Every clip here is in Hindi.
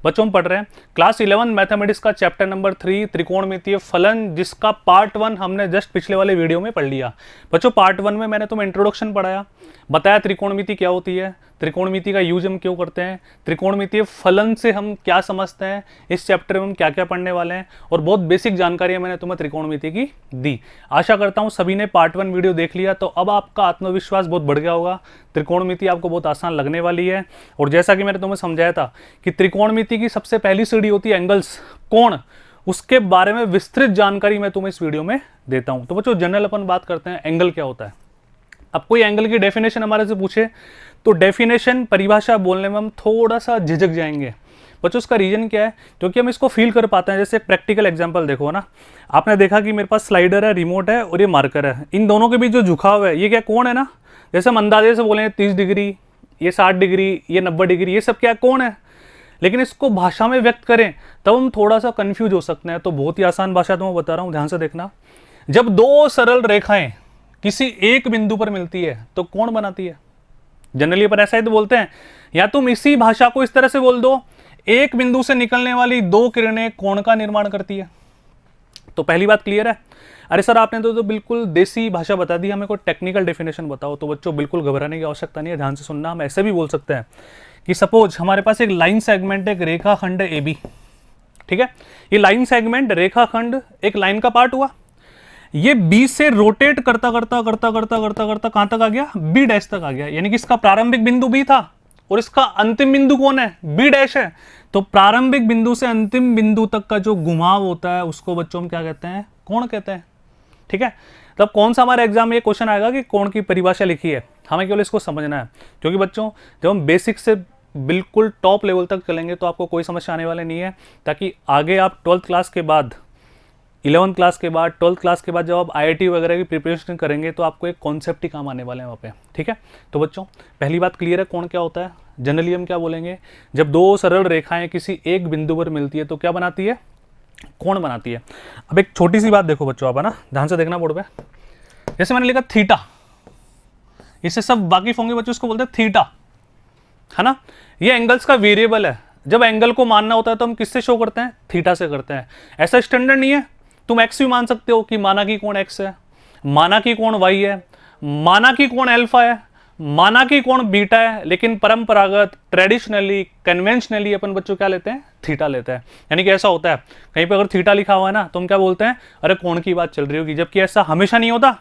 बच्चों हम पढ़ रहे हैं क्लास 11 मैथमेटिक्स का चैप्टर नंबर 3 त्रिकोणमितीय फलन, जिसका पार्ट 1 हमने जस्ट पिछले वाले वीडियो में पढ़ लिया। बच्चों पार्ट 1 में मैंने तुम्हें इंट्रोडक्शन पढ़ाया, बताया त्रिकोणमिति क्या होती है, त्रिकोणमिति का यूज हम क्यों करते हैं, त्रिकोणमितीय फलन से हम क्या समझते हैं, इस चैप्टर में हम क्या क्या पढ़ने वाले हैं, और बहुत बेसिक जानकारी मैंने तुम्हें त्रिकोणमिति की दी। आशा करता हूं सभी ने पार्ट 1 वीडियो देख लिया, तो अब आपका आत्मविश्वास बहुत बढ़ गया होगा, त्रिकोणमिति आपको बहुत आसान लगने वाली है। और जैसा कि मैंने तुम्हें समझाया था कि त्रिकोणमिति की सबसे पहली सीढ़ी होती है एंगल्स, कोण, उसके बारे में विस्तृत जानकारी मैं तुम्हें इस वीडियो में देता हूं। तो बच्चों जनरल अपन बात करते हैं एंगल क्या होता है। अब कोई एंगल की डेफिनेशन हमारे से पूछे तो डेफिनेशन परिभाषा बोलने में हम थोड़ा सा झिझक जाएंगे। बच्चों उसका रीजन क्या है, क्योंकि हम इसको फील कर पाते हैं। जैसे एक प्रैक्टिकल एग्जांपल देखो ना, आपने देखा कि मेरे पास स्लाइडर है, रिमोट है और ये मार्कर है, इन दोनों के बीच जो झुकाव है ये क्या कोण है ना। जैसे हम अंदाजे से बोले 30 डिग्री, ये 60 डिग्री, ये 90 डिग्री, ये सब क्या कोण है। लेकिन इसको भाषा में व्यक्त करें तब हम थोड़ा सा कंफ्यूज हो सकते हैं। तो बहुत ही आसान भाषा तो मैं बता रहा हूँ, ध्यान से देखना। जब दो सरल रेखाएं किसी एक बिंदु पर मिलती है तो कोण बनाती है। जनरली अपन ऐसा ही तो बोलते हैं, या तुम इसी भाषा को इस तरह से बोल दो, एक बिंदु से निकलने वाली दो किरणें कोण का निर्माण करती है। तो पहली बात क्लियर है। अरे सर आपने तो बिल्कुल देसी भाषा बता दी, हमें कोई टेक्निकल डेफिनेशन बताओ। तो बच्चों बिल्कुल घबराने की आवश्यकता नहीं है, ध्यान से सुनना। हम ऐसे भी बोल सकते हैं कि सपोज हमारे पास एक लाइन सेगमेंट, एक रेखाखंड ए बी, ठीक है। ये लाइन सेगमेंट, रेखाखंड एक लाइन का पार्ट हुआ, ये बी से रोटेट करता करता करता करता करता करता कहां तक आ गया, बी डैश तक आ गया। यानी कि इसका प्रारंभिक बिंदु बी था और इसका अंतिम बिंदु कौन है, बी डैश है। तो प्रारंभिक बिंदु से अंतिम बिंदु तक का जो घुमाव होता है उसको बच्चों हम क्या कहते हैं, कोण कहते हैं, ठीक है। तब कौन सा हमारे एग्जाम में ये क्वेश्चन आएगा कि कोण की परिभाषा लिखी है, हमें केवल इसको समझना है। क्योंकि बच्चों जब हम बेसिक से बिल्कुल टॉप लेवल तक चलेंगे तो आपको कोई समस्या आने वाली नहीं है, ताकि आगे आप 12th क्लास के बाद, 11th क्लास के बाद, 12th क्लास के बाद जब आप IIT वगैरह की प्रिपरेशन करेंगे तो आपको एक कॉन्सेप्ट ही काम आने वाले हैं वहाँ पे, ठीक है। तो बच्चों पहली बात क्लियर है, कोण क्या होता है। जनरली हम क्या बोलेंगे, जब दो सरल रेखाएं किसी एक बिंदु पर मिलती है तो क्या बनाती है, कोण बनाती है। अब एक छोटी सी बात देखो बच्चों, आप है ना, ध्यान से देखना बोर्ड पे। जैसे मैंने लिखा थीटा, इससे सब वाकिफ होंगे बच्चों, इसको बोलते हैं थीटा, है ना। ये एंगल्स का वेरिएबल है। जब एंगल को मानना होता है तो हम किससे शो करते हैं, थीटा से करते हैं। ऐसा स्टैंडर्ड नहीं है, तुम एक्स भी मान सकते हो कि माना कि कोण एक्स है, माना कि कोण वाई है, माना कि कोण अल्फा है, माना कि कोण बीटा है, लेकिन परंपरागत ट्रेडिशनली कन्वेंशनली अपन बच्चों क्या लेते हैं, थीटा लेते हैं। यानी कि ऐसा होता है कहीं पे अगर थीटा लिखा हुआ है ना तो हम क्या बोलते हैं, अरे कोण की बात चल रही होगी, जबकि ऐसा हमेशा नहीं होता।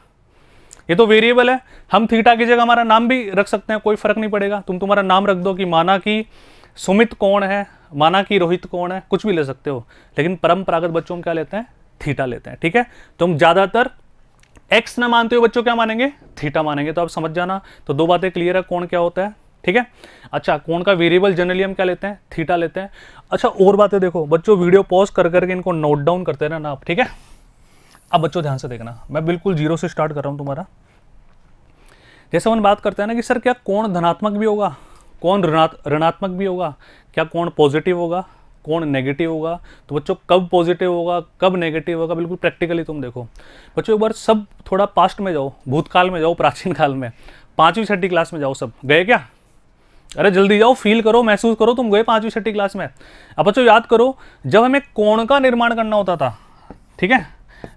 ये तो वेरिएबल है, हम थीटा की जगह हमारा नाम भी रख सकते हैं, कोई फर्क नहीं पड़ेगा। तुम तुम्हारा नाम रख दो कि माना कि सुमित कोण है, माना कि रोहित कोण है, कुछ भी ले सकते हो। लेकिन परंपरागत बच्चों हम क्या लेते हैं, थीटा लेते हैं, ठीक है। तो हम ज्यादातर एक्स ना मानते हो बच्चों क्या मानेंगे, थीटा मानेंगे। तो आप समझ जाना। तो दो बातें क्लियर है, कोण क्या होता है, ठीक है। अच्छा, कोण का वेरिएबल जनरली हम क्या लेते हैं, थीटा लेते हैं। अच्छा और बातें देखो बच्चों, वीडियो पॉज कर करके इनको नोट डाउन करते रहना आप, ठीक है। अब बच्चों ध्यान से देखना, मैं बिल्कुल जीरो से स्टार्ट कर रहा हूं तुम्हारा। जैसे हम बात करते हैं ना कि सर क्या कोण धनात्मक भी होगा, कोण ऋणात्मक भी होगा, क्या कोण पॉजिटिव होगा, कोण नेगेटिव होगा। तो बच्चों कब पॉजिटिव होगा, कब नेगेटिव होगा, बिल्कुल प्रैक्टिकली तुम देखो। बच्चों एक बार सब थोड़ा पास्ट में जाओ, भूतकाल में जाओ, प्राचीन काल में, 5वीं 6ठी क्लास में जाओ। सब गए क्या, अरे जल्दी जाओ, फील करो, महसूस करो, तुम गए 5वीं 6ठी क्लास में। अब बच्चों याद करो, जब हमें कोण का निर्माण करना होता था, ठीक है,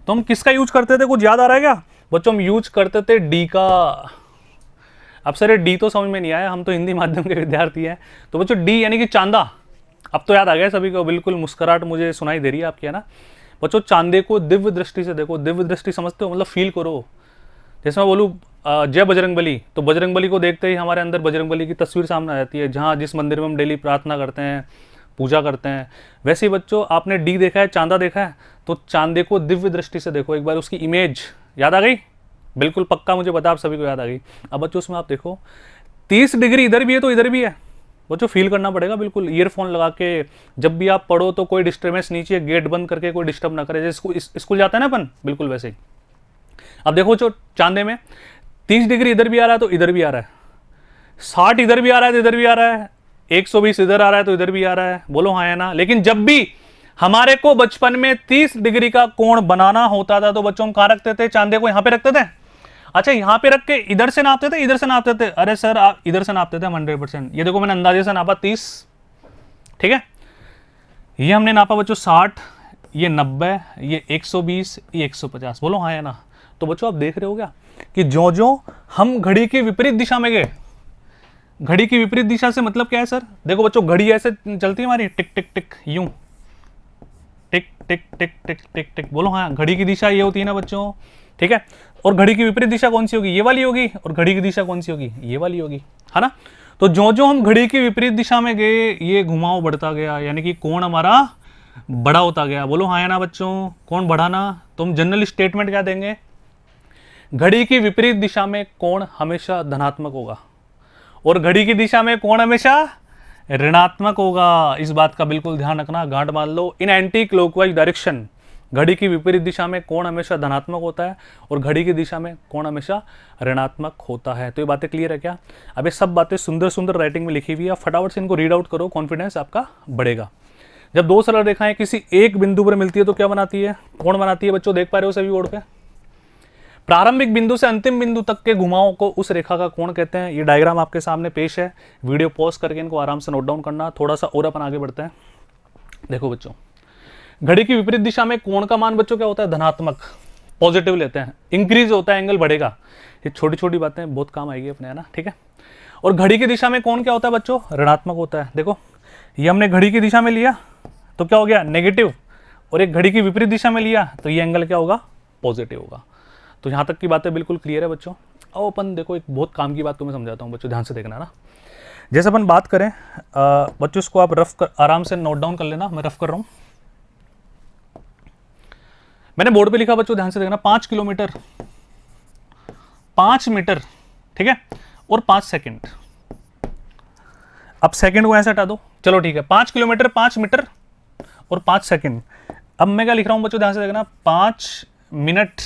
तो हम किसका यूज करते थे, कुछ याद आ रहा है क्या बच्चों, हम यूज करते थे डी का। अब सर डी तो समझ में नहीं आया, हम तो हिंदी माध्यम के विद्यार्थी हैं। तो बच्चों डी यानी कि चांदा, अब तो याद आ गया सभी को, बिल्कुल मुस्कुराहट मुझे सुनाई दे रही है आपकी, है ना। बच्चों चांदे को दिव्य दृष्टि से देखो, दिव्य दृष्टि समझते हो, मतलब फील करो। जैसे मैं बोलूँ जय बजरंगबली, तो बजरंगबली को देखते ही हमारे अंदर बजरंगबली की तस्वीर सामने आ जाती है, जहाँ जिस मंदिर में हम डेली प्रार्थना करते हैं, पूजा करते हैं। वैसे ही बच्चों आपने डी देखा है, चांदा देखा है, तो चांदे को दिव्य दृष्टि से देखो एक बार, उसकी इमेज याद आ गई, बिल्कुल पक्का मुझे पता आप सभी को याद आ गई। अब बच्चों उसमें आप देखो 30 डिग्री इधर भी है तो इधर भी है, बच्चों फील करना पड़ेगा बिल्कुल। ईयरफोन लगा के जब भी आप पढ़ो तो कोई डिस्टर्बेंस नहीं चाहिए, गेट बंद करके कोई डिस्टर्ब ना करे, जैसे स्कूल जाता है ना अपन, बिल्कुल वैसे ही। अब देखो जो चांदे में 30 डिग्री इधर भी आ रहा है तो इधर भी आ रहा है, 60 इधर भी आ रहा है तो इधर भी आ रहा है, 120 इधर आ रहा है तो इधर भी आ रहा है, बोलो हाँ या ना। लेकिन जब भी हमारे को बचपन में 30 डिग्री का कोण बनाना होता था तो बच्चों हम कहां रखते थे, चांदे को यहां पे रखते थे। अच्छा यहां पे रख के इधर से नापते थे, इधर से नापते थे, अरे सर आप इधर से नापते थे 100%। ये देखो मैंने अंदाजे से नापा 30, ठीक है। ये हमने नापा बच्चों 60, ये 90, ये 120, ये 150। बोलो हाँ या ना। तो बच्चों आप देख रहे हो क्या कि जो जो हम घड़ी की विपरीत दिशा में गए, घड़ी की विपरीत दिशा से मतलब क्या है सर? देखो बच्चों घड़ी ऐसे चलती है हमारी, टिक टिक टिक, यूं टिक टिक टिक टिक टिक टिक। बोलो हाँ, घड़ी की दिशा ये होती है ना बच्चों, ठीक है। और घड़ी की विपरीत दिशा कौन सी होगी? ये वाली होगी। और घड़ी की दिशा कौन सी होगी? ये वाली होगी, है ना। तो जो जो हम घड़ी की विपरीत दिशा में गए, ये घुमाव बढ़ता गया, यानी कि कोण हमारा बड़ा होता गया। बोलो हाँ या ना बच्चों, कोण बढ़ाना। तो हम जनरल स्टेटमेंट क्या देंगे? घड़ी की विपरीत दिशा में कोण हमेशा धनात्मक होगा और घड़ी की दिशा में कोण हमेशा ऋणात्मक होगा। इस बात का बिल्कुल ध्यान रखना, गांठ मान लो। इन एंटी क्लॉकवाइज डायरेक्शन, घड़ी की विपरीत दिशा में कोण हमेशा धनात्मक होता है और घड़ी की दिशा में कोण हमेशा ऋणात्मक होता है। तो ये बातें क्लियर है क्या? अब ये सब बातें सुंदर सुंदर राइटिंग में लिखी हुई है, फटाफट से इनको रीड आउट करो, कॉन्फिडेंस आपका बढ़ेगा। जब दो सरल रेखाएं किसी एक बिंदु पर मिलती है तो क्या बनाती है? कोण बनाती है। बच्चों देख पा रहे हो सभी बोर्ड पे? प्रारंभिक बिंदु से अंतिम बिंदु तक के घुमाव को उस रेखा का कोण कहते हैं। ये डायग्राम आपके सामने पेश है, वीडियो पॉज करके इनको आराम से नोट डाउन करना। थोड़ा सा और अपन आगे बढ़ते हैं। देखो बच्चों, घड़ी की विपरीत दिशा में कोण का मान बच्चों क्या होता है? धनात्मक, पॉजिटिव लेते हैं, इंक्रीज होता है, एंगल बढ़ेगा। ये छोटी छोटी बातें बहुत काम आएगी अपने, है ना, ठीक है। और घड़ी की दिशा में कोण क्या होता है बच्चों? ऋणात्मक होता है। देखो ये हमने घड़ी की दिशा में लिया तो क्या हो गया? नेगेटिव। और एक घड़ी की विपरीत दिशा में लिया तो ये एंगल क्या होगा? पॉजिटिव होगा। तो यहाँ तक की बातें बिल्कुल क्लियर है बच्चों। अब अपन देखो एक बहुत काम की बात तुम्हें समझाता हूँ बच्चों, ध्यान से देखना ना। जैसे अपन बात करें बच्चों, इसको आप रफ कर, आराम से नोट डाउन कर लेना, मैं रफ कर रहा हूँ। मैंने बोर्ड पे लिखा बच्चों, ध्यान से देखना, 5 किलोमीटर 5 मीटर, ठीक है, और 5 सेकंड। अब सेकंड को ऐसे हटा दो, चलो ठीक है, 5 किलोमीटर 5 मीटर और 5 सेकंड। अब मैं क्या लिख रहा हूं बच्चों, ध्यान से देखना, 5 मिनट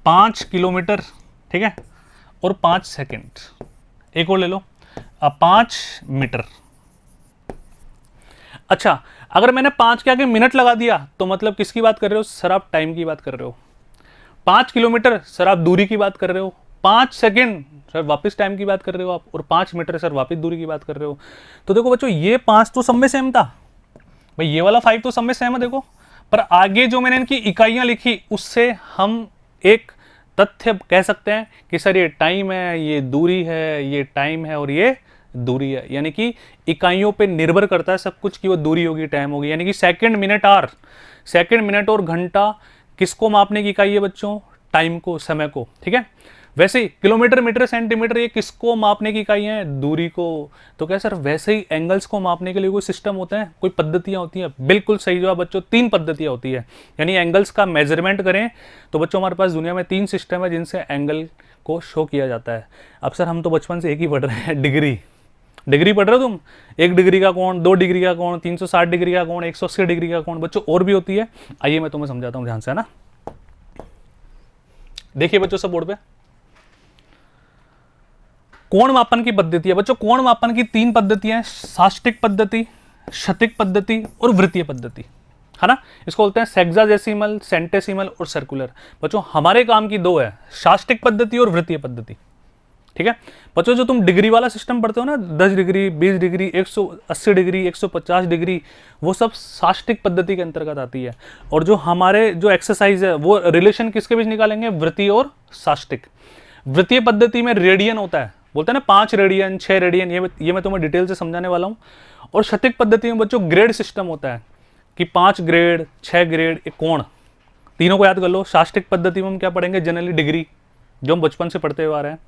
5 किलोमीटर, ठीक है, और 5 सेकंड। एक और ले लो, अब 5 मीटर। अच्छा, अगर मैंने 5 के आगे मिनट लगा दिया तो मतलब किसकी बात कर रहे हो सर? आप टाइम की बात कर रहे हो। 5 किलोमीटर सर आप दूरी की बात कर रहे हो। 5 सेकंड सर वापस टाइम की बात कर रहे हो आप। और 5 मीटर सर वापस दूरी की बात कर रहे हो। तो देखो बच्चों, ये 5 तो सब में सेम था भाई, ये वाला 5 तो सब में सेम है देखो। पर आगे जो मैंने इनकी इकाइयां लिखी उससे हम एक तथ्य कह सकते हैं कि सर ये टाइम है, ये दूरी है, ये टाइम है और ये दूरी है। यानी कि इकाइयों पे निर्भर करता है सब कुछ कि वो दूरी होगी, टाइम होगी। यानी कि second, minute, hour, second, minute और घंटा किसको मापने की इकाई है बच्चों? टाइम को, समय को, ठीक है। वैसे ही किलोमीटर, मीटर, सेंटीमीटर ये किसको मापने की इकाई है? दूरी को। तो क्या सर वैसे ही एंगल्स को मापने के लिए कोई सिस्टम होता है, कोई पद्धतियां होती हैं? बिल्कुल सही जवाब बच्चों, 3 पद्धतियां होती है। यानी एंगल्स का मेजरमेंट करें तो बच्चों हमारे पास दुनिया में 3 सिस्टम है जिनसे एंगल को शो किया जाता है। अब सर हम तो बचपन से एक ही पढ़ रहे हैं, डिग्री। डिग्री पढ़ रहे हो तुम? 1 डिग्री का कोण, 2 डिग्री का कोण, 360 डिग्री का कोण, 180 डिग्री का कोण। बच्चों और भी होती है, आइए मैं तुम्हें समझाता हूं ध्यान से, है ना। देखिए बच्चों सब बोर्ड पे, कोण मापन की पद्धति है बच्चों। कोण मापन की 3 पद्धतियां, साष्टिक पद्धति, क्षतिक पद्धति और वृत्तीय पद्धति, है ना। इसको बोलते हैं सेक्साडेसिमल, सेंटेसिमल और सर्कुलर। बच्चों हमारे काम की 2 है, साष्टिक पद्धति और वृत्तीय पद्धति, ठीक है। बच्चों जो तुम डिग्री वाला सिस्टम पढ़ते हो ना, 10 डिग्री, 20 डिग्री, 180 डिग्री, 150 डिग्री, वो सब साष्टिक पद्धति के अंतर्गत आती है। और जो हमारे जो एक्सरसाइज है वो रिलेशन किसके बीच निकालेंगे? वृत्तीय और साष्टिक। वृत्तीय पद्धति में रेडियन होता है, बोलते हैं ना 5 रेडियन, 6 रेडियन, ये मैं तुम्हें डिटेल से समझाने वाला हूं। और क्षतिक पद्धति में बच्चों ग्रेड सिस्टम होता है कि 5 ग्रेड, 6 ग्रेड, एक कोण, तीनों को याद कर लो। साष्टिक पद्धति में हम क्या पढ़ेंगे? जनरली डिग्री, जो हम बचपन से पढ़ते हुए आ रहे हैं।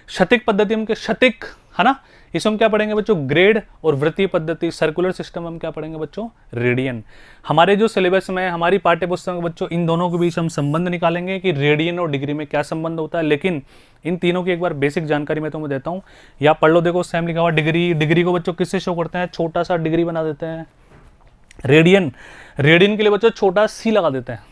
क्षतिक पद्धति में क्षतिक, है ना, इसमें हम क्या पढ़ेंगे बच्चों? ग्रेड। और वृत्तीय पद्धति, सर्कुलर सिस्टम हम क्या पढ़ेंगे बच्चों? रेडियन। हमारे जो सिलेबस में, हमारी पाठ्य पुस्तक में बच्चों इन दोनों के बीच हम संबंध निकालेंगे कि रेडियन और डिग्री में क्या संबंध होता है। लेकिन इन तीनों की एक बार बेसिक जानकारी मैं तुम्हें देता हूँ, या पढ़ लो। देखो सेम लिखा हुआ डिग्री, डिग्री को बच्चों किससे शो करते हैं? छोटा सा डिग्री बना देते हैं। रेडियन, रेडियन के लिए बच्चों छोटा सी लगा देते हैं।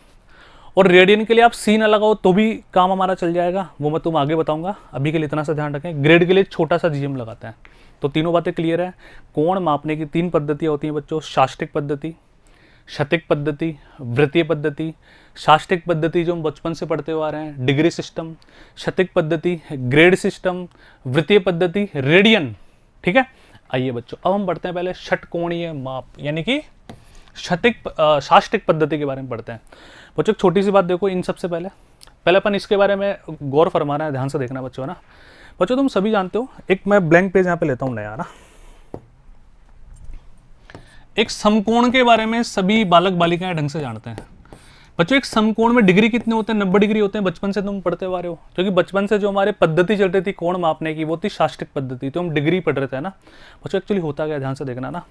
और रेडियन के लिए आप सी ना लगाओ तो भी काम हमारा चल जाएगा, वो मैं तुम आगे बताऊंगा। अभी के लिए इतना सा ध्यान रखें, ग्रेड के लिए छोटा सा जीएम लगाते हैं। तो तीनों बातें क्लियर है। कोण मापने की 3 पद्धतियां होती हैं बच्चों, साष्टिक पद्धति, क्षतिक पद्धति, वृत्तीय पद्धति। साष्टिक पद्धति जो हम बचपन से पढ़ते हुए आ रहे हैं, डिग्री सिस्टम। क्षतिक पद्धति ग्रेड सिस्टम। वृत्तीय पद्धति रेडियन, ठीक है। आइए बच्चों, अब हम पढ़ते हैं पहले षटकोणीय माप यानी कि शाष्टिक पद्धति के बारे में पढ़ते हैं। बच्चों एक छोटी सी बात देखो, इन सबसे पहले अपन इसके बारे में गौर फरमाना है, ध्यान से देखना बच्चों, है ना। बच्चों तुम सभी जानते हो, एक मैं ब्लैंक पेज यहाँ पे लेता हूँ नया ना, एक समकोण के बारे में सभी बालक बालिकाएं ढंग से जानते हैं। बच्चों एक समकोण में डिग्री कितने होते हैं? 90 डिग्री होते हैं, बचपन से तुम पढ़ते आ रहे हो। क्योंकि बचपन से जो हमारे पद्धति चल रही थी कोण मापने की, वो थी शाष्टिक पद्धति, तो हम डिग्री पढ़ रहे थे ना। बच्चों एक्चुअली होता क्या, ध्यान से देखना ना।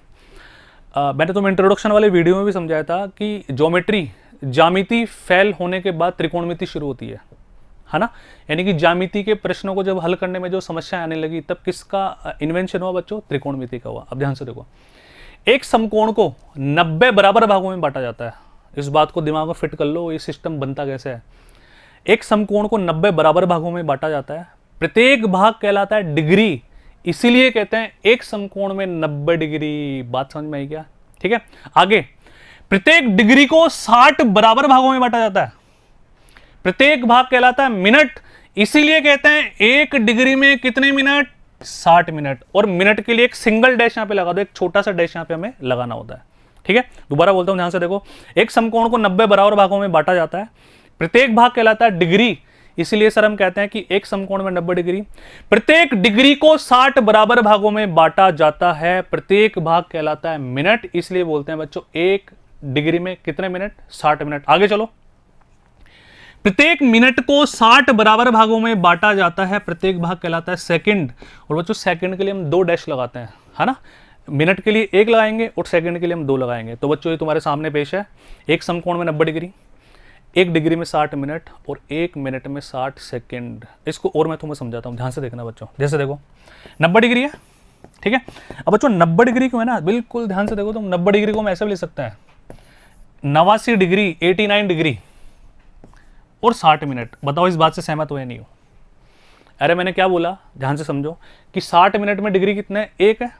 मैंने तुम्हें इंट्रोडक्शन वाले वीडियो में भी समझाया था कि ज्यामिति फेल होने के बाद त्रिकोणमिति शुरू होती है ना। यानी कि ज्यामिति के प्रश्नों को जब हल करने में जो समस्या आने लगी, तब किसका इन्वेंशन हुआ बच्चों? त्रिकोणमिति का हुआ। अब ध्यान से देखो, एक समकोण को 90 बराबर भागों में बांटा जाता है। इस बात को दिमाग में फिट कर लो, ये सिस्टम बनता कैसे है। एक समकोण को 90 बराबर भागों में बांटा जाता है, प्रत्येक भाग कहलाता है डिग्री, इसीलिए कहते हैं एक समकोण में 90 डिग्री। बात समझ में आई क्या? ठीक है, आगे प्रत्येक डिग्री को 60 बराबर भागों में बांटा जाता है, प्रत्येक भाग कहलाता है मिनट, इसीलिए कहते हैं एक डिग्री में कितने मिनट? 60 मिनट। और मिनट के लिए एक सिंगल डैश यहां पे लगा दो, एक छोटा सा डैश यहां पे हमें लगाना होता है। ठीक है, दोबारा बोलता हूं, ध्यान से देखो, एक समकोण को 90 बराबर भागों में बांटा जाता है, प्रत्येक भाग कहलाता है डिग्री, इसीलिए सर हम कहते हैं कि एक समकोण में 90 डिग्री, प्रत्येक डिग्री को 60 बराबर भागों में बांटा जाता है, प्रत्येक भाग कहलाता है मिनट, इसलिए बोलते हैं बच्चों एक डिग्री में कितने मिनट? 60 मिनट। आगे चलो, प्रत्येक मिनट को 60 बराबर भागों में बांटा जाता है, प्रत्येक भाग कहलाता है सेकंड। और बच्चों सेकंड के लिए हम 2 डैश लगाते हैं, है ना। मिनट के लिए 1 लगाएंगे और सेकंड के लिए हम 2 लगाएंगे। तो बच्चों ये तुम्हारे सामने पेश है, एक समकोण में 90 डिग्री, एक डिग्री में 60 मिनट और एक मिनट में 60 सेकंड। इसको और मैं तुम्हें समझाता हूँ, ध्यान से देखना बच्चों। जैसे देखो 90 डिग्री है, ठीक है। अब बच्चों 90 डिग्री को है ना, बिल्कुल ध्यान से देखो, तुम 90 डिग्री को हम ऐसे भी ले सकते हैं, 89 डिग्री, 89 डिग्री और 60 मिनट। बताओ इस बात से सहमत हो या नहीं हो? अरे मैंने क्या बोला, ध्यान से समझो कि 60 मिनट में डिग्री कितने है? 1 है,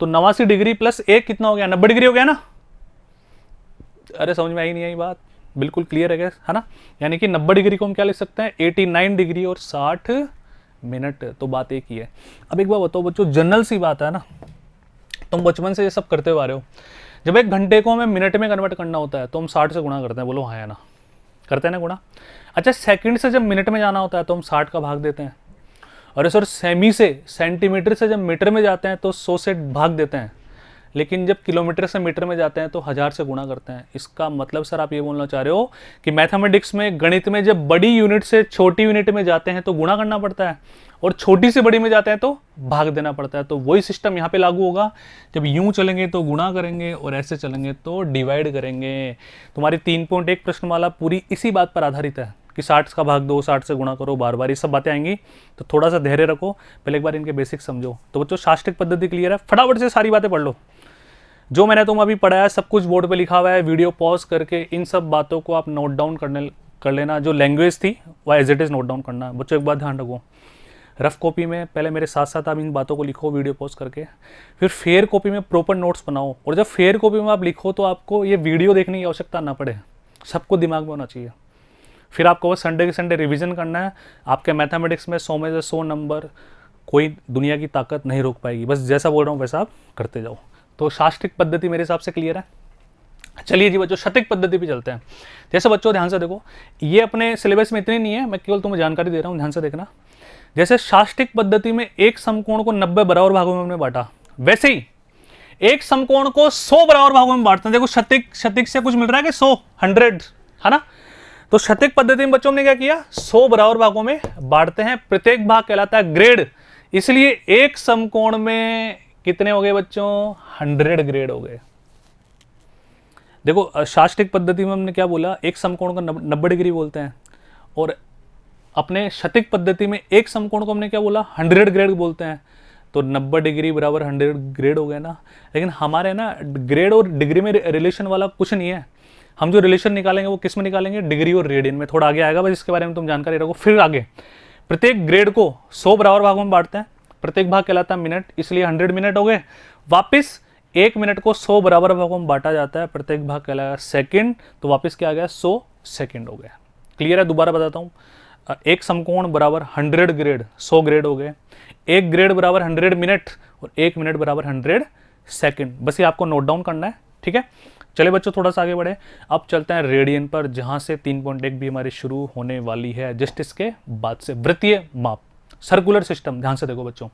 तो 89 डिग्री प्लस 1 कितना हो गया? 90 डिग्री हो गया ना। अरे समझ में आई नहीं आई बात? बिल्कुल क्लियर है ना। यानी कि 90 डिग्री को हम क्या लिख सकते हैं? 89 डिग्री और 60 मिनट। तो बात एक ही है। अब एक बात बताओ बच्चों, जनरल सी बात है ना, तुम बचपन से ये सब करते हुए आ रहे हो, जब 1 घंटे को हमें मिनट में कन्वर्ट करना होता है तो हम 60 से गुणा करते हैं। बोलो हाँ या ना? करते हैं ना गुणा। अच्छा, सेकंड से जब मिनट में जाना होता है तो हम 60 का भाग देते हैं। अरे सर सेमी से सेंटीमीटर से जब मीटर में जाते हैं तो 100 से भाग देते हैं, लेकिन जब किलोमीटर से मीटर में जाते हैं तो 1000 से गुणा करते हैं। इसका मतलब सर आप ये बोलना चाह रहे हो कि मैथमेटिक्स में, गणित में, जब बड़ी यूनिट से छोटी यूनिट में जाते हैं तो गुणा करना पड़ता है, और छोटी से बड़ी में जाते हैं तो भाग देना पड़ता है। तो वही सिस्टम यहाँ पे लागू होगा, जब यूं चलेंगे तो गुणा करेंगे और ऐसे चलेंगे तो डिवाइड करेंगे। तुम्हारी 3.1 प्रश्नमाला पूरी इसी बात पर आधारित है कि 60 का भाग दो, 60 से गुणा करो, बार बार ये सब बातें आएंगी। तो थोड़ा सा धैर्य रखो, पहले एक बार इनके बेसिक समझो। तो बच्चों शाष्टिक पद्धति क्लियर है? फटाफट से सारी बातें पढ़ लो, जो मैंने तुम अभी पढ़ाया सब कुछ बोर्ड पे लिखा हुआ है। वीडियो पॉज करके इन सब बातों को आप नोट डाउन कर लेना। जो लैंग्वेज थी वह as it is note down करना। बच्चों एक बात ध्यान रखो, रफ कॉपी में पहले मेरे साथ साथ आप इन बातों को लिखो वीडियो पॉज करके, फिर फेयर कॉपी में प्रॉपर नोट्स बनाओ। और जब फेयर कॉपी में आप लिखो तो आपको ये वीडियो देखने की आवश्यकता ना पड़े, सबको दिमाग में होना चाहिए। फिर आपको बस संडे के संडे रिवीजन करना है। आपके मैथमेटिक्स में 100 में से 100 नंबर कोई दुनिया की ताकत नहीं रोक पाएगी। बस जैसा बोल रहा हूँ वैसा आप करते जाओ। तो शाष्टिक पद्धति मेरे हिसाब से क्लियर है। चलिए जी बच्चों, शतिक पद्धति पे चलते हैं। जैसे बच्चों ध्यान से देखो, ये अपने सिलेबस में इतनी नहीं है, मैं केवल तुम्हें जानकारी दे रहा हूँ, ध्यान से देखना। जैसे शाष्टिक पद्धति में एक समकोण को 90 बराबर भागों में हमने बांटा, वैसे ही एक समकोण को 100 बराबर भागों में बांटते हैं। देखो शतिक से कुछ मिल रहा है कि 100, 100, है ना। तो शतिक पद्धति में बच्चों ने क्या किया? 100 बराबर भागों में बांटते हैं, प्रत्येक भाग कहलाता है ग्रेड, इसलिए एक समकोण में कितने हो गए बच्चों? 100 ग्रेड हो गए। देखो शाष्टिक पद्धति में हमने क्या बोला? एक समकोण को 90 डिग्री बोलते हैं, और अपने शतिक पद्धति में एक समकोण को हमने क्या बोला? 100 ग्रेड बोलते हैं। तो 90 डिग्री बराबर 100 ग्रेड हो गए ना। लेकिन हमारे ना ग्रेड और डिग्री में रिलेशन वाला कुछ नहीं है। हम जो रिलेशन निकालेंगे वो किस में निकालेंगे? डिग्री और रेडियन में। थोड़ा आगे आएगा, बस इसके बारे में तुम जानकारी रखो। फिर आगे प्रत्येक ग्रेड को 100 बराबर भागों में बांटते हैं, प्रत्येक भाग कहलाता है मिनट, इसलिए 100 मिनट हो गए। वापिस एक मिनट को 100 बराबर भागों में बांटा जाता है, प्रत्येक भाग कहलाता है सेकंड, तो वापस क्या आ गया? 100 सेकंड हो गया। क्लियर है? दोबारा बताता हूँ, एक समकोण बराबर 100 ग्रेड, 100 ग्रेड हो गए, एक ग्रेड बराबर 100 मिनट और एक मिनट बराबर 100 सेकंड। बस ये आपको नोट डाउन करना है, ठीक है। चलिए बच्चों थोड़ा सा आगे बढ़े, अब चलते हैं रेडियन पर, जहां से 3.1 भी हमारी शुरू होने वाली है जस्ट इसके बाद से। वृत्तीय माप, सर्कुलर सिस्टम, ध्यान से देखो बच्चों।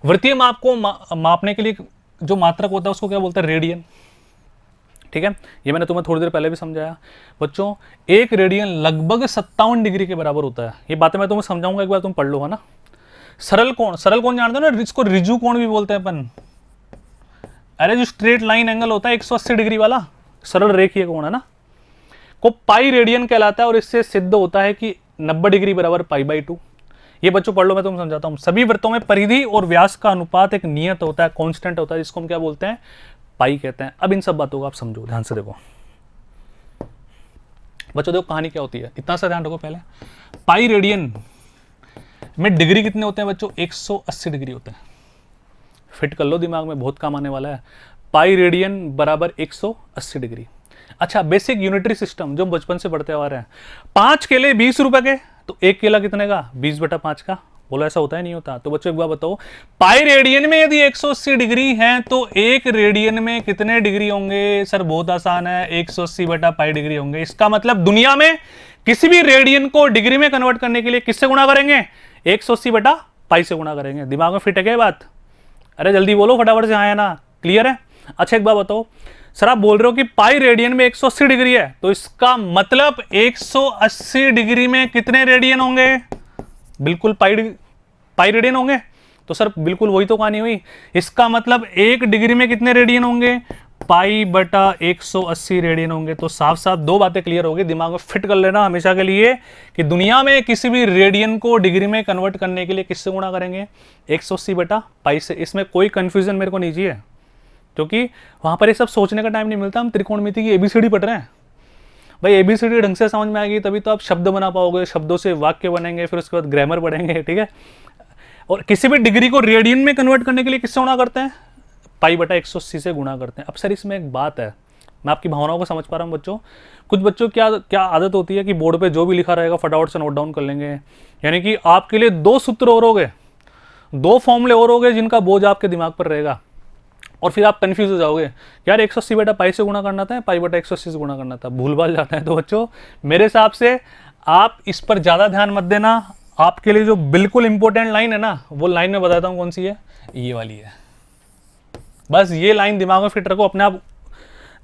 वृत्तीय माप को मापने के लिए जो मात्रक होता है उसको क्या बोलते हैं? रेडियन, ठीक है। ये मैंने तुम्हें थोड़ी देर पहले भी समझाया बच्चों। एक रेडियन लगभग 57 डिग्री के बराबर होता है। ये बातें मैं तुम्हें समझाऊंगा, एक बार तुम पढ़ लो, है ना। सरल कोण, सरल कोण जानते हो ना, इसको रिजु कोण भी बोलते हैं अपन। अरे जो स्ट्रेट लाइन एंगल होता है 180 डिग्री वाला, सरल रेखीय कोण, है ना, को पाई रेडियन कहलाता है और इससे सिद्ध होता है कि 90 डिग्री बराबर π/2। ये बच्चों पढ़ लो, मैं तुम्हें समझाता हूं। सभी वृत्तों में परिधि और व्यास का अनुपात एक नियत होता है, कांस्टेंट होता है, जिसको हम क्या बोलते हैं? पाई कहते हैं। अब इन सब बातों को आप समझो, ध्यान से देखो बच्चों। देखो कहानी क्या होती है, इतना सा ध्यान रखो पहले। पाई रेडियन में डिग्री कितने होते हैं बच्चों? 180 डिग्री होते हैं। फिट कर लो दिमाग में, बहुत काम आने वाला है। पाई रेडियन बराबर 180 डिग्री। अच्छा, बेसिक यूनिटरी सिस्टम जो बचपन से पढ़ते आ रहे हैं। 5 केले 20 रुपए के, तो एक केला कितने का? 20/5 का। बोलो ऐसा होता है नहीं होता? तो बच्चों एक बार बताओ, पाई रेडियन में यदि 180 डिग्री है तो एक रेडियन में कितने डिग्री होंगे? सर बहुत आसान है, 180/π डिग्री होंगे। इसका मतलब दुनिया में किसी भी रेडियन को डिग्री में कन्वर्ट करने के लिए किससे गुणा करेंगे? 180/π से गुणा करेंगे। दिमाग में फिट है क्या बात? अरे जल्दी बोलो, फटाफट से आया ना, क्लियर है? अच्छा एक बात बताओ, सर आप बोल रहे हो कि पाई रेडियन में 180 डिग्री है, तो इसका मतलब 180 डिग्री में कितने रेडियन होंगे? बिल्कुल पाई रेडियन होंगे। तो सर बिल्कुल वही तो कहानी हुई। इसका मतलब एक डिग्री में कितने रेडियन होंगे? π/180 रेडियन होंगे। तो साफ साफ दो बातें क्लियर हो गई, दिमाग में फिट कर लेना हमेशा के लिए, कि दुनिया में किसी भी रेडियन को डिग्री में कन्वर्ट करने के लिए किससे गुणा करेंगे? 180/π से। इसमें कोई कंफ्यूजन मेरे को नहीं चाहिए, क्योंकि वहां पर ये सब सोचने का टाइम नहीं मिलता। हम त्रिकोणमिति की एबीसीडी पढ़ रहे हैं भाई। एबीसीडी ढंग से समझ में आएगी तभी तो आप शब्द बना पाओगे, शब्दों से वाक्य बनेंगे, फिर उसके बाद ग्रामर पढ़ेंगे, ठीक है। और किसी भी डिग्री को रेडियन में कन्वर्ट करने के लिए किससे गुणा करते हैं? π/180 से गुणा करते हैं। अब सर इसमें एक बात है, मैं आपकी भावनाओं को समझ पा रहा हूँ बच्चों। कुछ बच्चों क्या क्या आदत होती है कि बोर्ड पे जो भी लिखा रहेगा फटाफट से नोट डाउन कर लेंगे। यानी कि आपके लिए 2 सूत्र और हो गए, 2 फॉर्मूले और हो गए जिनका बोझ आपके दिमाग पर रहेगा, और फिर आप कंफ्यूज हो जाओगे, यार 180/π से गुणा करना था, π/180 से गुणा करना था, भूल भाल जाता है। तो बच्चों मेरे हिसाब से आप इस पर ज्यादा ध्यान मत देना। आपके लिए जो बिल्कुल इंपॉर्टेंट लाइन है ना, वो लाइन में बताता हूं कौन सी है, ये वाली है। बस ये लाइन दिमाग में फिट रखो अपने आप।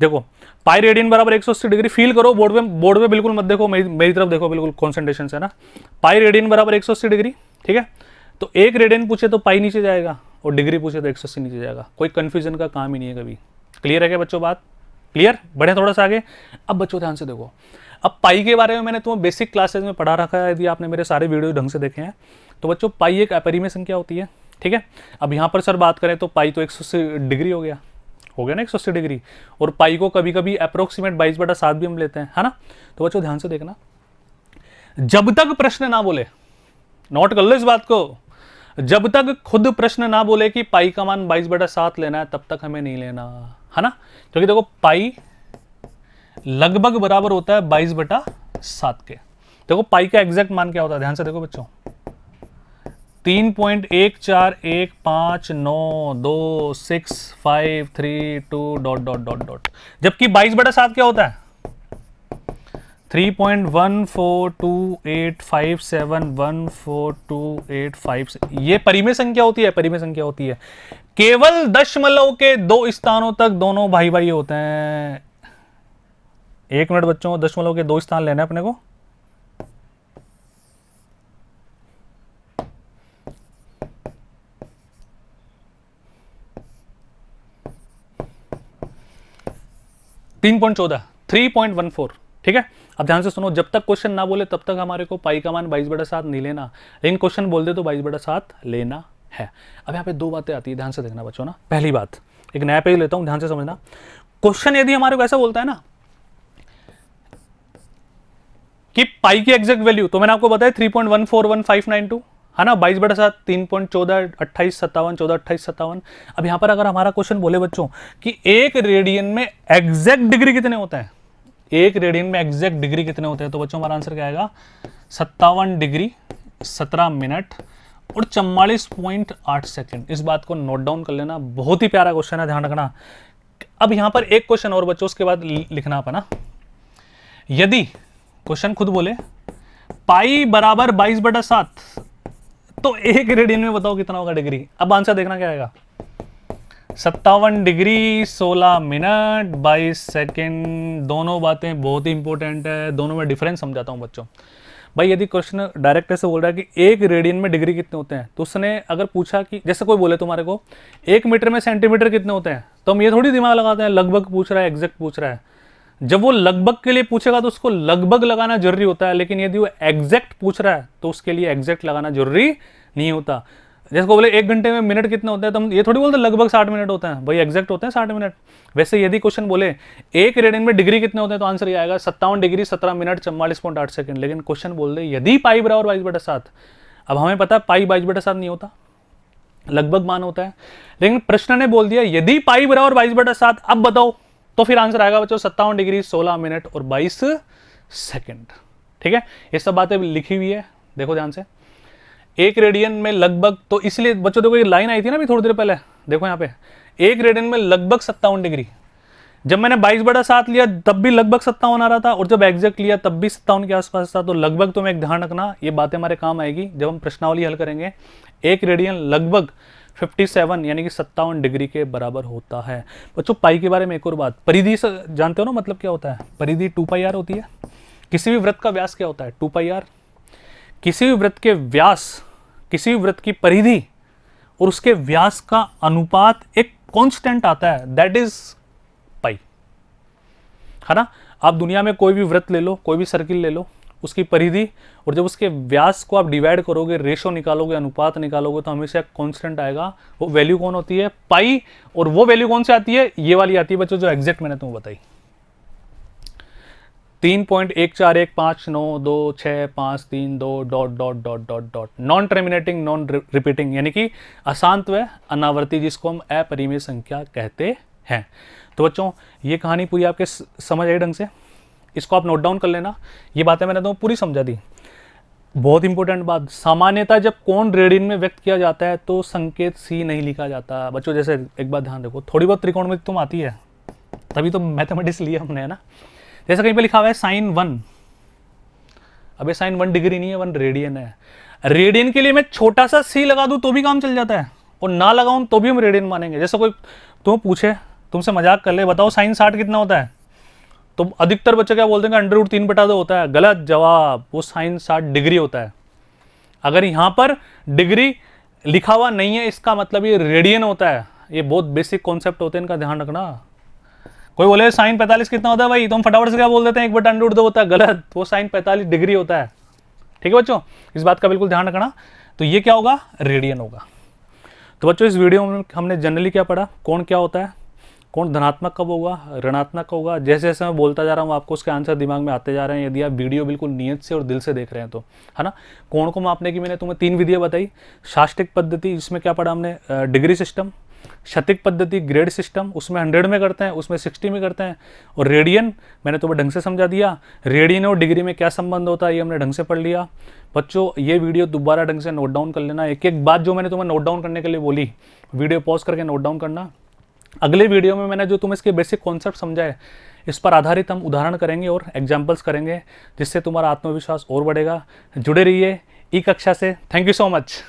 देखो पाई रेडियन बराबर 180 डिग्री, फील करो बोर्ड पे बिल्कुल मत देखो, मेरी तरफ देखो, बिल्कुल कॉन्सेंट्रेशन से ना। पाई रेडियन बराबर 180 डिग्री, ठीक है। तो एक रेडियन पूछे तो पाई नीचे जाएगा, और डिग्री पूछे तो 180 नीचे जाएगा। कोई कंफ्यूजन का काम ही नहीं है कभी। क्लियर है क्या बच्चों बात? क्लियर? बढ़े थोड़ा सा आगे। अब बच्चों ध्यान से देखो, अब पाई के बारे में मैंने तुम्हें बेसिक क्लासेस में पढ़ा रखा है, यदि आपने मेरे सारे वीडियो ढंग से देखे हैं तो। बच्चों पाई एक अपरिमेय संख्या होती है, ठीक है। अब यहाँ पर सर बात करें तो पाई तो 180 डिग्री हो गया ना, 180 डिग्री। और पाई को कभी कभी अप्रोक्सीमेट 22/7 भी हम लेते हैं, है ना। तो बच्चों ध्यान से देखना, जब तक प्रश्न ना बोले, नोट कर लो इस बात को, जब तक खुद प्रश्न ना बोले कि पाई का मान 22/7 लेना है, तब तक हमें नहीं लेना, है ना। क्योंकि देखो पाई लगभग बराबर होता है 22/7 के। देखो पाई का एग्जैक्ट मान क्या होता है, ध्यान से देखो बच्चों, 3.1415926532 ... जबकि 22/7 क्या होता है? 3.142857142856। ये परिमेय संख्या होती है, परिमेय संख्या होती है। केवल दशमलव के 2 स्थानों तक दोनों भाई भाई होते हैं। 1 मिनट बच्चों, दशमलव के 2 स्थान लेना है अपने को। .14 3.14, ठीक है। अब ध्यान से सुनो, जब तक क्वेश्चन ना बोले तब तक हमारे को पाई का मान 22/7 नहीं लेना, लेकिन क्वेश्चन बोल दे तो 22/7 लेना है। अब यहाँ पे 2 बातें आती है, ध्यान से देखना बच्चों ना। पहली बात, एक नया पेज लेता हूं, ध्यान से समझना। क्वेश्चन यदि हमारे को ऐसा बोलता है ना कि पाई की एग्जैक्ट वैल्यू, तो मैंने आपको बताया 3.141592, है ना। 22/7 3.14 28 57 14 28 57। अब यहां पर अगर हमारा क्वेश्चन बोले बच्चों कि एक रेडियन में एग्जैक्ट डिग्री कितने होते हैं, एक रेडियन में एग्जैक्ट डिग्री कितने होते हैं, तो बच्चों हमारा आंसर क्या आएगा 57 डिग्री 17 मिनट और 44.8 सेकंड। इस बात को नोट डाउन कर लेना, बहुत ही प्यारा क्वेश्चन है, ध्यान रखना। अब यहां पर एक क्वेश्चन और बच्चों, उसके बाद लिखना अपना। यदि क्वेश्चन खुद बोले पाई बराबर 22/7, तो एक रेडियन में बताओ कितना होगा डिग्री। अब आंसर देखना क्या आएगा, 57 डिग्री 16 मिनट 22 सेकेंड। दोनों बातें बहुत ही इंपॉर्टेंट है, दोनों में डिफरेंस समझाता हूं बच्चों। भाई यदि क्वेश्चन डायरेक्ट ऐसे बोल रहा है कि एक रेडियन में डिग्री कितने होते हैं, तो उसने अगर पूछा कि जैसे कोई बोले तुम्हारे को 1 मीटर में सेंटीमीटर कितने होते हैं, तो हम ये थोड़ी दिमाग लगाते हैं लगभग पूछ रहा है, एग्जैक्ट पूछ रहा है। जब वो लगभग के लिए पूछेगा तो उसको लगभग लगाना जरूरी होता है, लेकिन यदि वो एग्जैक्ट पूछ रहा है तो उसके लिए एग्जैक्ट लगाना जरूरी नहीं होता। जैसे को बोले 1 घंटे में मिनट कितने होते हैं, तो हम ये थोड़ी बोलते लगभग 60 मिनट होते हैं, भाई एग्जैक्ट होते हैं 60 मिनट। वैसे यदि क्वेश्चन बोले एक रेडियन में डिग्री कितने होते हैं, तो आंसर ये आएगा 57 डिग्री 17 मिनट 44.8 सेकंड। लेकिन क्वेश्चन बोल दे यदि पाई बराबर 22/7, अब हमें पता है पाई 22/7 नहीं होता, लगभग मान होता है, लेकिन प्रश्न ने बोल दिया यदि पाई बराबर 22/7, अब बताओ, तो फिर आंसर आएगा बच्चों 57 डिग्री 16 मिनट और 22 सेकंड। ठीक है, ये सब बातें लिखी हुई है, देखो ध्यान से। एक रेडियन में लगभग, तो इसलिए बच्चों देखो ये लाइन आई थी ना अभी थोड़ी देर पहले, देखो यहाँ पे एक रेडियन में लगभग 57 डिग्री। जब मैंने 22/7 लिया तब भी लगभग 57 आ रहा था, और जब एग्जैक्ट लिया तब भी 57 के आसपास था। तो लगभग तो मैं एक ध्यान रखना, ये बातें हमारे काम आएगी जब हम प्रश्नावली हल करेंगे। एक रेडियन लगभग 57 यानी कि 57 डिग्री के बराबर होता है। बच्चों पाई के बारे में एक और बात, परिधि से जानते हो ना मतलब क्या होता है, परिधि 2πr होती है। किसी भी वृत्त का व्यास क्या होता है 2πr। किसी भी वृत्त के व्यास, किसी भी वृत्त की परिधि और उसके व्यास का अनुपात एक कांस्टेंट आता है, दैट इज पाई, है ना। आप दुनिया में कोई भी वृत्त ले लो, कोई भी सर्किल ले लो, उसकी परिधि और जब उसके व्यास को आप डिवाइड करोगे, रेशो निकालोगे, अनुपात निकालोगे, तो हमेशा एक कांस्टेंट आएगा। वो वैल्यू कौन होती है पाई, और वो वैल्यू कौन सी आती है, ये वाली आती है बच्चों जो एग्जैक्ट मैंने तुम्हें बताई, 3.141526532.2 नॉन टर्मिनेटिंग नॉन रिपीटिंग, यानी कि अशांत व अनावर्ती, जिसको हम अपरिमेय संख्या कहते हैं। तो बच्चों ये कहानी पूरी आपके समझ आई ढंग से, इसको आप नोट डाउन कर लेना। ये बातें मैंने तुम्हें पूरी समझा दी। बहुत इंपॉर्टेंट बात, सामान्यतः जब कोण रेडियन में व्यक्त किया जाता है तो संकेत सी नहीं लिखा जाता बच्चों। जैसे एक बात ध्यान रखो, थोड़ी बहुत त्रिकोणमिति तुम आती है, तभी तो मैथमेटिक्स लिया हमने, है ना। जैसे कहीं पे लिखा हुआ है sin 1, अब ये sin 1 डिग्री नहीं है, 1 रेडियन है। रेडियन के लिए मैं छोटा सा सी लगा दूं तो भी काम चल जाता है, और ना लगाऊं तो भी हम रेडियन मानेंगे। जैसे कोई तुम पूछे, तुमसे मजाक कर ले, बताओ sin 60 कितना होता है, तो अधिकतर बच्चे क्या बोलते हैं √3/2 होता है। गलत जवाब, वो sin 60 डिग्री होता है। अगर यहां पर डिग्री लिखा हुआ नहीं है इसका मतलब ये रेडियन होता है। ये बहुत बेसिक कॉन्सेप्ट होते हैं, इनका ध्यान रखना। कोई बोले sin 45 कितना होता है, भाई तुम फटाफट से क्या बोल देते हैं 1/√2 होता है, गलत, वो sin 45 डिग्री होता है। ठीक है बच्चों, इस बात का बिल्कुल ध्यान रखना। तो ये क्या होगा, रेडियन होगा। तो बच्चों इस वीडियो में हमने जनरली क्या पढ़ा, कोण क्या होता है, कोण धनात्मक कब होगा, ऋणात्मक कब होगा। जैसे जैसे मैं बोलता जा रहा हूँ आपको उसके आंसर दिमाग में आते जा रहे हैं, यदि आप वीडियो बिल्कुल नियत से और दिल से देख रहे हैं तो, है ना। कोण को मापने की मैंने तुम्हें 3 विधियाँ बताई। शास्त्रिक पद्धति, जिसमें क्या पढ़ा हमने, डिग्री सिस्टम। क्षतिक पद्धति ग्रेड सिस्टम, उसमें 100 में करते हैं, उसमें 60 में करते हैं। और रेडियन मैंने तुम्हें ढंग से समझा दिया। रेडियन और डिग्री में क्या संबंध होता है ये हमने ढंग से पढ़ लिया। बच्चों ये वीडियो दोबारा ढंग से नोट डाउन कर लेना, एक एक बात जो मैंने तुम्हें नोट डाउन करने के लिए बोली, वीडियो पॉज करके नोट डाउन करना। अगले वीडियो में मैंने जो तुम्हें इसके बेसिक कॉन्सेप्ट समझाए, इस पर आधारित हम उदाहरण करेंगे और एग्जाम्पल्स करेंगे, जिससे तुम्हारा आत्मविश्वास और बढ़ेगा। जुड़े रहिए ई कक्षा से। Thank you so much.